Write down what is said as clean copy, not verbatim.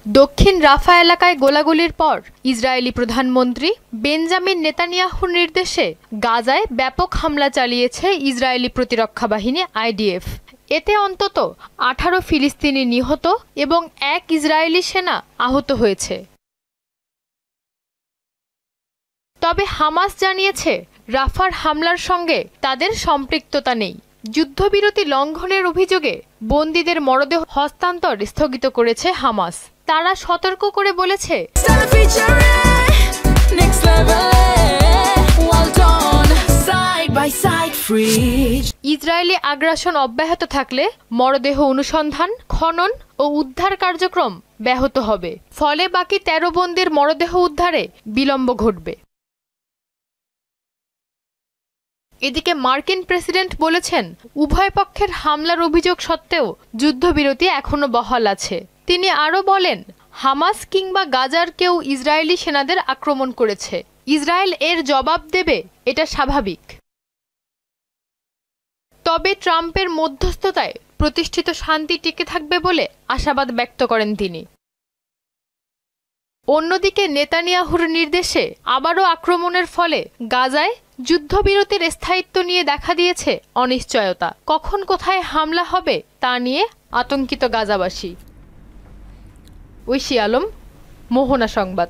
দক্ষিণ রাফা এলাকায় গোলাগুলির পর ইসরায়েলি প্রধানমন্ত্রী বেঞ্জামিন নেতানিয়াহুর নির্দেশে গাজায় ব্যাপক হামলা চালিয়েছে ইসরায়েলি প্রতিরক্ষা বাহিনী আইডিএফ। এতে অন্তত 18 ফিলিস্তিনি নিহত এবং 1 ইসরায়েলি সেনা আহত হয়েছে। তবে হামাস জানিয়েছে রাফার হামলার সঙ্গে তাদের সম্পৃক্ততা নেই। যুদ্ধবিরতি লঙ্ঘনের অভিযোগে বন্দীদের মরদেহ হস্তান্তর স্থগিত করেছে হামাস। তারা সতর্ক করে বলেছে, ইসরায়েলি আগ্রাসন অব্যাহত থাকলে মরদেহ অনুসন্ধান, খনন ও উদ্ধার কার্যক্রম ব্যাহত হবে। ফলে বাকি 13 বন্দীর মরদেহ উদ্ধারে বিলম্ব ঘটবে। এদিকে মার্কিন প্রেসিডেন্ট বলেছেন, উভয় পক্ষের হামলার অভিযোগ সত্ত্বেও যুদ্ধবিরতি এখনো বহাল আছে। তিনি আরও বলেন, হামাস কিংবা গাজার কেউ ইসরায়েলি সেনাদের আক্রমণ করেছে। ইসরায়েল এর জবাব দেবে, এটা স্বাভাবিক। তবে ট্রাম্পের মধ্যস্থতায় প্রতিষ্ঠিত শান্তি টিকে থাকবে বলে আশাবাদ ব্যক্ত করেন তিনি। অন্যদিকে নেতানিয়াহুর নির্দেশে আবারও আক্রমণের ফলে গাজায় যুদ্ধবিরতির স্থায়িত্ব নিয়ে দেখা দিয়েছে অনিশ্চয়তা। কখন কোথায় হামলা হবে তা নিয়ে আতঙ্কিত গাজাবাসী। ঐশী আলম, মোহনা সংবাদ।